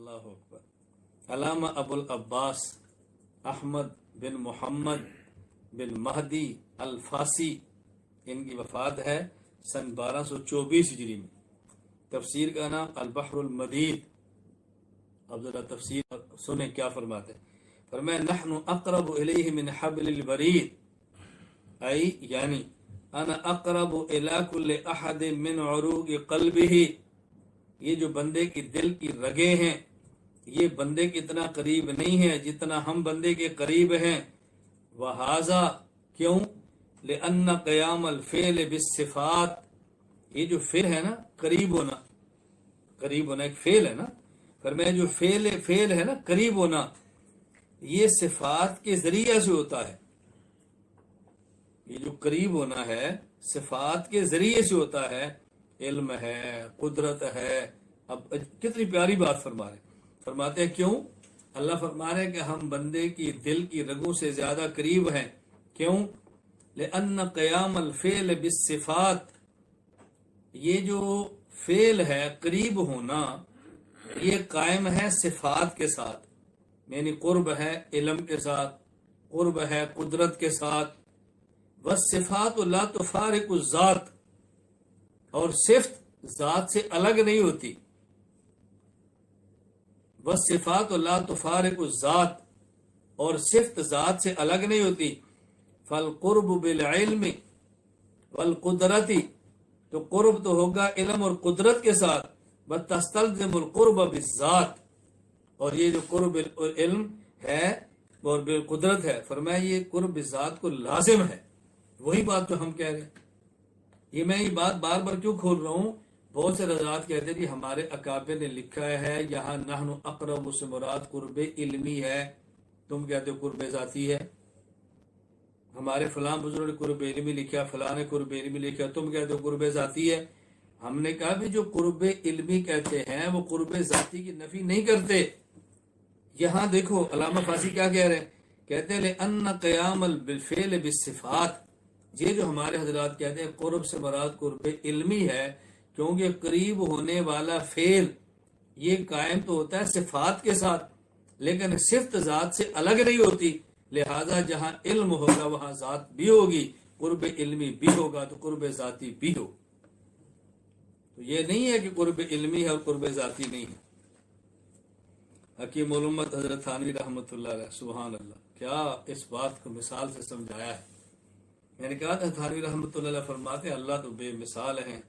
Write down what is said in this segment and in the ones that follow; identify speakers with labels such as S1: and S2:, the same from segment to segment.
S1: اللہ اکبر۔ علامہ ابو العباس احمد بن محمد بن مہدی الفاسی، ان کی وفات ہے سن 1224 ہجری میں۔ تفسیر کا نام البحر المدید۔ اب ذرا تفسیر سنیں کیا فرماتے ہیں۔ فرمایا نحن اقرب الیہ من حبل الورید، ای یعنی انا اقرب الی کل احد من عروق قلبہ، یہ جو بندے کی دل کی رگیں ہیں یہ بندے کے اتنا قریب نہیں ہے جتنا ہم بندے کے قریب ہیں۔ وہذا کیوں؟ لأن قیام الفعل بالصفات، یہ جو فعل ہے نا قریب ہونا ایک فعل ہے نا، فرمایا جو فعل ہے نا قریب ہونا، یہ صفات کے ذریعے سے ہوتا ہے۔ یہ جو قریب ہونا ہے صفات کے ذریعے سے ہوتا ہے، علم ہے، قدرت ہے۔ اب کتنی پیاری بات فرما رہے ہیں، فرماتے ہیں کیوں؟ اللہ فرما رہے ہیں کہ ہم بندے کی دل کی رگوں سے زیادہ قریب ہیں۔ کیوں؟ لأن قیام الفعل بالصفات، یہ جو فعل ہے قریب ہونا یہ قائم ہے صفات کے ساتھ، یعنی قرب ہے علم کے ساتھ، قرب ہے قدرت کے ساتھ۔ والصفات لا تفارق الذات، اور صفت ذات سے الگ نہیں ہوتی۔ والصفات لا تفارق الذات، اور صفت ذات سے الگ نہیں ہوتی۔ فالقرب بالعلم والقدرت، تو قرب تو ہوگا علم اور قدرت کے ساتھ۔ بتستلزم القرب بالذات، اور یہ جو قرب علم ہے اور بالقدرت ہے، فرمایا یہ قرب ذات کو لازم ہے۔ وہی بات تو ہم کہہ رہے ہیں۔ یہ میں یہ بات بار بار کیوں کھول رہا ہوں؟ بہت سے حضرات کہتے ہیں جی ہمارے اکابر نے لکھا ہے یہاں نحن اقرب سے مراد قرب علمی ہے، تم کہتے ہو قرب ذاتی ہے۔ ہمارے فلاں بزرگ نے قرب علمی لکھا، فلاں نے قرب علمی لکھا، تم کہتے ہو قرب ذاتی ہے۔ ہم نے کہا بھی جو قرب علمی کہتے ہیں وہ قرب ذاتی کی نفی نہیں کرتے۔ یہاں دیکھو علامہ فاسی کیا کہہ رہے ہیں، کہتے ہیں لأن قیام بالفعل بالصفات، یہ جو ہمارے حضرات کہتے ہیں قرب سے مراد قرب علمی ہے، کیونکہ قریب ہونے والا فعل یہ قائم تو ہوتا ہے صفات کے ساتھ، لیکن صفت ذات سے الگ نہیں ہوتی، لہذا جہاں علم ہوگا وہاں ذات بھی ہوگی، قرب علمی بھی ہوگا تو قرب ذاتی بھی ہو۔ تو یہ نہیں ہے کہ قرب علمی ہے اور قرب ذاتی نہیں ہے۔ حکیم الامت حضرت تھانوی رحمۃ اللہ علیہ، سبحان اللہ، کیا اس بات کو مثال سے سمجھایا ہے۔ میں نے کہا تھا تھانوی رحمۃ اللہ علیہ فرماتے ہیں اللہ تو بے مثال ہیں،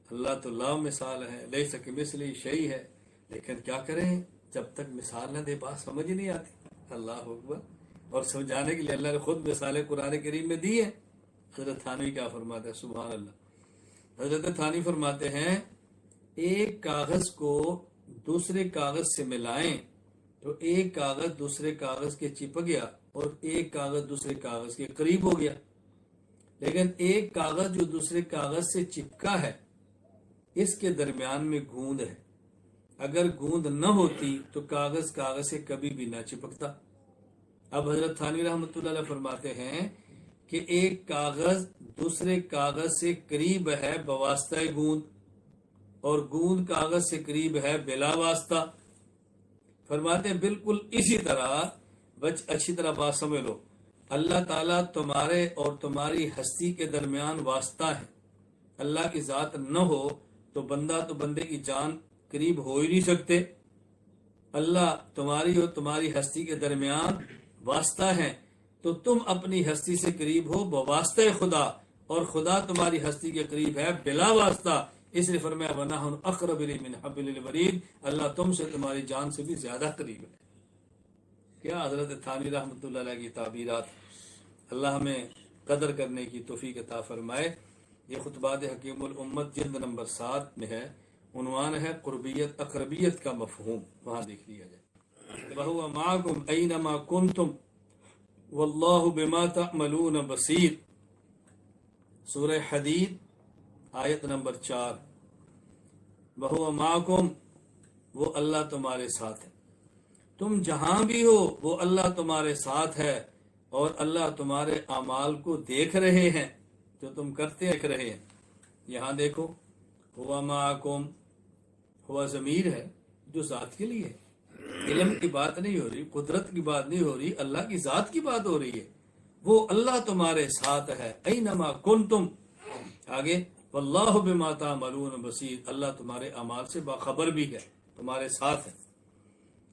S1: اللہ تو لا مثال ہے، لیس کمثلہ شیء ہے، لیکن کیا کریں جب تک مثال نہ دے بات سمجھ ہی نہیں آتی۔ اللہ اکبر۔ اور سمجھانے کے لیے اللہ نے خود مثالیں قرآن کریم میں دی ہیں۔ حضرت تھانوی کیا فرماتے ہیں، سبحان اللہ۔ حضرت تھانوی فرماتے ہیں ایک کاغذ کو دوسرے کاغذ سے ملائیں تو ایک کاغذ دوسرے کاغذ کے چپک گیا اور ایک کاغذ دوسرے کاغذ کے قریب ہو گیا، لیکن ایک کاغذ جو دوسرے کاغذ سے چپکا ہے اس کے درمیان میں گوند ہے، اگر گوند نہ ہوتی تو کاغذ سے کبھی بھی نہ چپکتا۔ اب حضرت تھانوی رحمۃ اللہ علیہ فرماتے ہیں کہ ایک کاغذ دوسرے کاغذ سے قریب ہے بواسطہ گوند، اور گوند کاغذ سے قریب ہے بلا واسطہ۔ فرماتے ہیں بالکل اسی طرح اچھی طرح بات سمجھ لو، اللہ تعالیٰ تمہارے اور تمہاری ہستی کے درمیان واسطہ ہے۔ اللہ کی ذات نہ ہو تو بندے کی جان قریب ہو ہی نہیں سکتے۔ اللہ تمہاری اور تمہاری ہستی کے درمیان واسطہ ہے تو تم اپنی ہستی سے قریب ہو بواسطہ خدا، اور خدا تمہاری ہستی کے قریب ہے بلا واسطہ، اس لیے فرمایا وَنَحْنُ أَقْرَبُ إِلَيْهِ مِنْ حَبْلِ الْوَرِيدِ، اللہ تم سے تمہاری جان سے بھی زیادہ قریب ہے۔ کیا حضرت تھانوی رحمۃ اللہ علیہ کی تعبیرات، اللہ ہمیں قدر کرنے کی توفیق عطا فرمائے۔ یہ خطبات حکیم الامت جلد نمبر 7 میں ہے، عنوان ہے قربیت اقربیت کا مفہوم، وہاں دیکھ لیا جائے۔ وَهُوَ مَعَكُمْ أَيْنَمَا كُنْتُمْ وَاللَّهُ بِمَا تَعْمَلُونَ بَصِيرٌ، سورہ حدید آیت نمبر 4۔ وَهُوَ مَعَكُمْ، وہ اللہ تمہارے ساتھ ہے، تم جہاں بھی ہو وہ اللہ تمہارے ساتھ ہے، اور اللہ تمہارے اعمال کو دیکھ رہے ہیں جو تم کرتے دیکھ رہے ہیں۔ یہاں دیکھو ہوا معکم، ہوا ضمیر ہے جو ذات کے لیے ہے. علم کی بات نہیں ہو رہی، قدرت کی بات نہیں ہو رہی، اللہ کی ذات کی بات ہو رہی ہے. وہ اللہ تمہارے ساتھ ہے، اینما کنتم. آگے واللہ بما تعملون بصیر، اللہ تمہارے اعمال سے باخبر بھی ہے، تمہارے ساتھ ہے.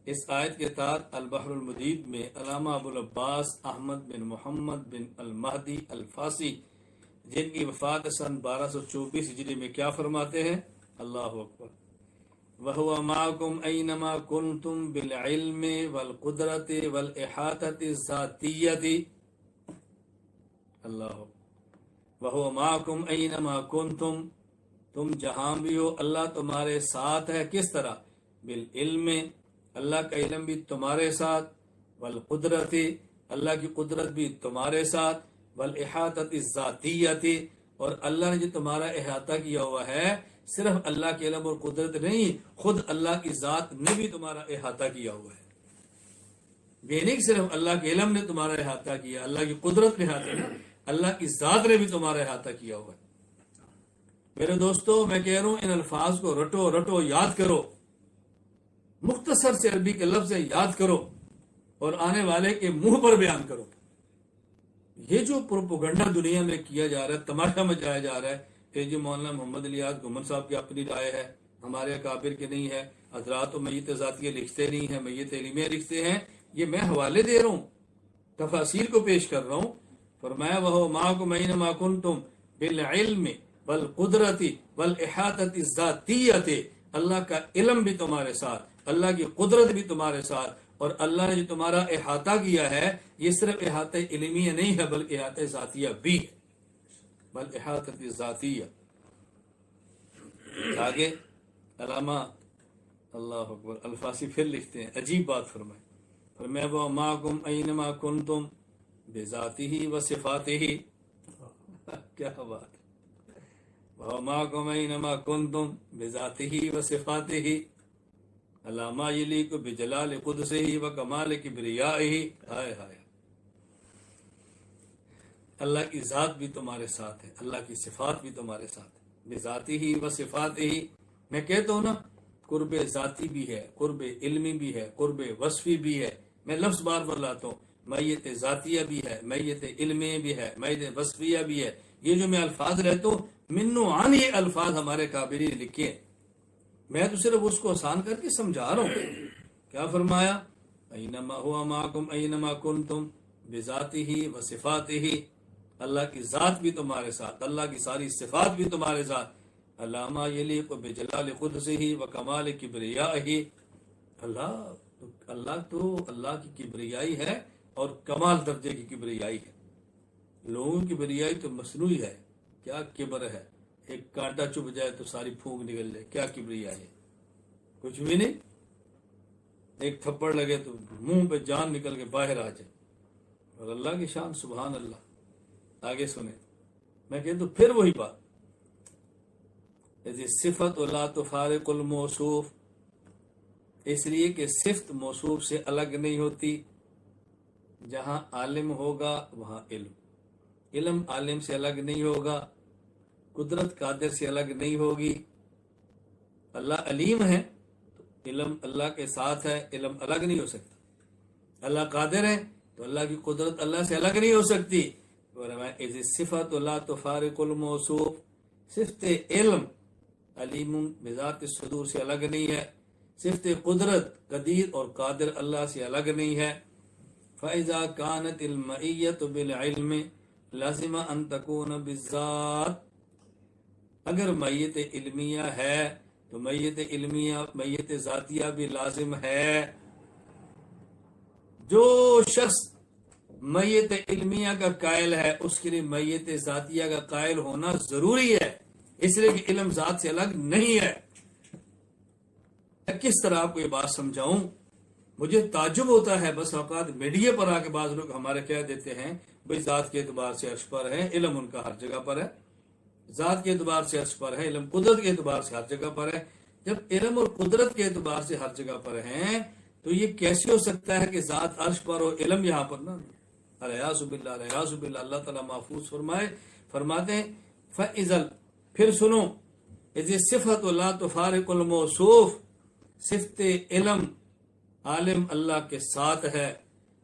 S1: اس آیت کے تحت البحر المدید میں علامہ ابو العباس احمد بن محمد بن المہدی الفاسی، جن کی وفات سن 1224 ہجری میں، کیا فرماتے ہیں؟ اللہ اکبر. وَهُوَ مَعَكُمْ أَيْنَمَا كُنْتُمْ بِالْعِلْمِ وَالْقُدْرَةِ وَالْإِحَاطَةِ الذَّاتِيَّةِ. اللہ وَهُوَ مَعَكُمْ أَيْنَمَا كُنْتُمْ، تم جہاں بھی ہو اللہ تمہارے ساتھ ہے. کس طرح؟ بالعلم، اللہ کا علم بھی تمہارے ساتھ، والقدرت، اللہ کی قدرت بھی تمہارے ساتھ، والاحاطۃ الذاتیۃ، اور اللہ نے جو تمہارا احاطہ کیا ہوا ہے، صرف اللہ کے علم اور قدرت نہیں، خود اللہ کی ذات نے بھی تمہارا احاطہ کیا ہوا ہے. یہ نہیں کہ صرف اللہ کے علم نے تمہارا احاطہ کیا، اللہ کی قدرت نے احاطہ کیا، اللہ کی ذات نے بھی تمہارا احاطہ کیا ہوا ہے. میرے دوستو، میں کہہ رہا ہوں ان الفاظ کو رٹو یاد کرو، مختصر سے عربی کے لفظ یاد کرو اور آنے والے کے منہ پر بیان کرو. یہ جو پروپیگنڈا دنیا میں کیا جا رہا ہے، تماشا مچایا جا رہا ہے کہ جی مولانا محمد الیاس گھمن صاحب کی اپنی رائے ہے، ہمارے اکابر کی نہیں ہے، حضرات تو میت ذاتیہ لکھتے نہیں ہیں، میت علمیہ لکھتے ہیں. یہ میں حوالے دے رہا ہوں، تفاسیر کو پیش کر رہا ہوں. فرمایا وَهُوَ مَعَكُمْ أَيْنَمَا كُنْتُمْ بِالْعِلْمِ وَالْقُدْرَةِ وَالْإِحَاطَةِ الذَّاتِيَّةِ، اللہ کا علم بھی تمہارے ساتھ، اللہ کی قدرت بھی تمہارے ساتھ، اور اللہ نے جو تمہارا احاطہ کیا ہے، یہ صرف احاطہ علمیہ نہیں ہے بلکہ احاطہ ذاتیہ بھی ہے. بل احاطہ ذاتیہ. آگے علامہ اللہ اکبر الفاسی پھر لکھتے ہیں، عجیب بات فرمائے. فرمایا وہ معکم اینما کنتم بذاتہ و صفاتہ. کیا بات ہے. وہ معکم اینما کنتم بذاتہ و صفاتہ علامہ یلیق بجلال قدسہ و کمال کبریائہ. ہائے ہائے، اللہ کی ذات بھی تمہارے ساتھ ہے، اللہ کی صفات بھی تمہارے ساتھ ہے. بذاتہ و صفاتہ، میں کہتا ہوں نا، قرب ذاتی بھی ہے، قرب علمی بھی ہے، قرب وصفی بھی ہے. میں لفظ بار بار لاتا ہوں، میت ذاتیہ بھی ہے، میت علمی بھی ہے، میت وصفیہ بھی ہے. یہ جو میں الفاظ رہتا ہوں، منو عن یہ الفاظ ہمارے کابری نے لکھے ہیں، میں تو صرف اس کو آسان کر کے سمجھا رہا ہوں. کیا فرمایا؟ اینما ہوا معکم اینما کنتم بذاتہ و صفاتہ، اللہ کی ذات بھی تمہارے ساتھ، اللہ کی ساری صفات بھی تمہارے ساتھ. علامہ یلیق بجلال قدسہ و کمال کبریائہ. اللہ تو اللہ کی کبریائی ہے اور کمال درجے کی کبریائی ہے. لوگوں کی کبریائی تو مصنوعی ہے. کیا کبر ہے، ایک کانٹا چبھ جائے تو ساری پھونک نکل جائے، کیا کبریائی ہے؟ کچھ بھی نہیں. ایک تھپڑ لگے تو منہ پہ جان نکل کے باہر آ جائے. اور اللہ کی شان سبحان اللہ. آگے سنیں، میں کہتا ہوں پھر وہی بات، صفت لا تفارق الموصوف، اس لیے کہ صفت موصوف سے الگ نہیں ہوتی. جہاں عالم ہوگا وہاں علم، علم عالم سے الگ نہیں ہوگا، قدرت قادر سے الگ نہیں ہوگی. اللہ علیم ہے تو علم اللہ کے ساتھ ہے، علم الگ نہیں ہو سکتا. اللہ قادر ہے تو اللہ کی قدرت اللہ سے الگ نہیں ہو سکتی. صفت لا تفارق الموصوف، صفت علم علیم بذات الصدور سے الگ نہیں ہے، صفت قدرت قدیر اور قادر اللہ سے الگ نہیں ہے. فَإِذَا كَانَتِ الْمَعِيَّةُ بِالْعِلْمِ لَازِمَ أَن تَكُونَ بِالذَّاتِ، اگر میت علمیہ ہے تو میت علمیہ میت ذاتیہ بھی لازم ہے. جو شخص میت علمیہ کا قائل ہے اس کے لیے میت ذاتیہ کا قائل ہونا ضروری ہے، اس لیے کہ علم ذات سے الگ نہیں ہے. کس طرح آپ کو یہ بات سمجھاؤں؟ مجھے تعجب ہوتا ہے بس اوقات میڈیا پر آ کے بعض لوگ ہمارے کہہ دیتے ہیں بھئی ذات کے اعتبار سے عرش پر ہے، علم ان کا ہر جگہ پر ہے. ذات کے اعتبار سے عرش پر ہے، علم قدرت کے اعتبار سے ہر جگہ پر ہے. جب علم اور قدرت کے اعتبار سے ہر جگہ پر ہیں تو یہ کیسے ہو سکتا ہے کہ ذات عرش پر اور علم یہاں پر نہ؟ الیاذ باللہ الیاذ باللہ. اللہ تعالیٰ محفوظ فرماتے ہیں فَإِذَا، پھر سنو، اذ صفت لا تفارق الموصوف، صفت علم عالم اللہ کے ساتھ ہے،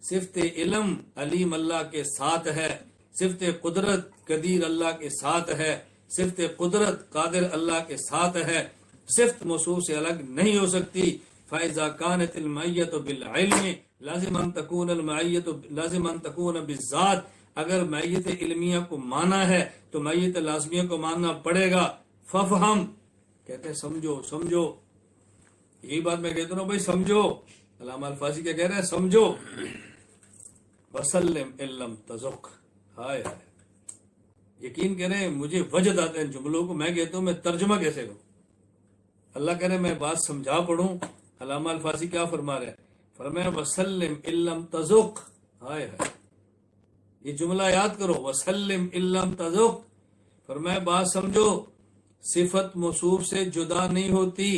S1: صفت علم علیم اللہ کے ساتھ ہے، صفت قدرت قدیر اللہ کے ساتھ ہے، صفت قدرت قادر اللہ کے ساتھ ہے، صفت موصوف سے الگ نہیں ہو سکتی۔ فَإِذَا كَانَتِ الْمَعِيَّةُ بِالْعِلْمِ لازم ان تكون بالذات، اگر معیت علمیہ کو مانا ہے تو معیت لازمیہ کو ماننا پڑے گا۔ فَفْهَمْ کہتے ہیں سمجھو سمجھو، یہی بات میں کہتا ہوں بھائی سمجھو، علامہ الفاظی کیا کہہ رہے ہیں سمجھو۔ وسلم علم تزق، ہائے ہائے، یقین کریں مجھے وجد آتے ہیں جملوں کو، میں کہتا ہوں میں ترجمہ کیسے کروں؟ اللہ کرے میں بات سمجھا پڑھوں۔ علامہ الفاظی کیا فرما رہے ہیں؟ فرمایا وسلم علم تزق، ہائے ہائے، یہ جملہ یاد کرو، وسلم علم تزق، فرمایا بات سمجھو، صفت موصوف سے جدا نہیں ہوتی،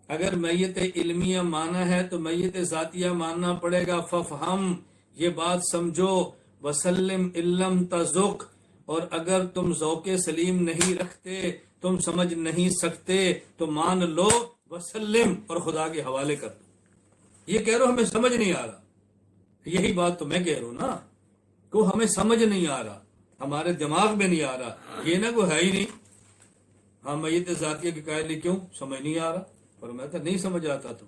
S1: اگر میت علمیہ مانا ہے تو میت ذاتیہ ماننا پڑے گا۔ ففہم، یہ بات سمجھو، وسلم علم تزق، اور اگر تم ذوق سلیم نہیں رکھتے، تم سمجھ نہیں سکتے تو مان لو، وسلم، اور خدا کے حوالے کر دو۔ یہ کہہ رہو ہمیں سمجھ نہیں آ رہا، یہی بات تو میں کہہ رہا ہوں نا، کو ہمیں سمجھ نہیں آ رہا، ہمارے دماغ میں نہیں آ رہا، یہ نہ کوئی ہے ہی نہیں، ہاں میت ذاتیہ کے قائل کیوں سمجھ نہیں آ رہا؟ فرمایا تھا نہیں سمجھ آتا تو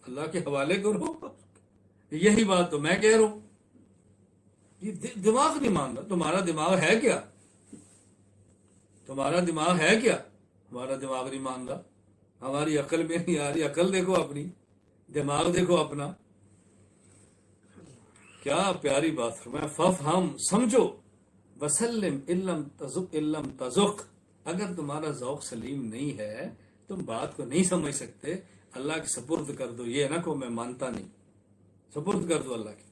S1: اللہ کے حوالے کرو، یہی بات تو میں کہہ رہا ہوں۔ یہ دماغ نہیں مان رہا، تمہارا دماغ ہے کیا؟ تمہارا دماغ ہے کیا؟ ہمارا دماغ نہیں مان رہا، ہماری عقل میں نہیں آ رہی، عقل دیکھو اپنی، دماغ دیکھو اپنا، کیا پیاری بات فرمایا ففہم، سمجھو، وسلم علم تزق، اگر تمہارا ذوق سلیم نہیں ہے، تم بات کو نہیں سمجھ سکتے، اللہ کے سپرد کر دو، یہ نہ کو میں مانتا نہیں، سپرد کر دو اللہ کے۔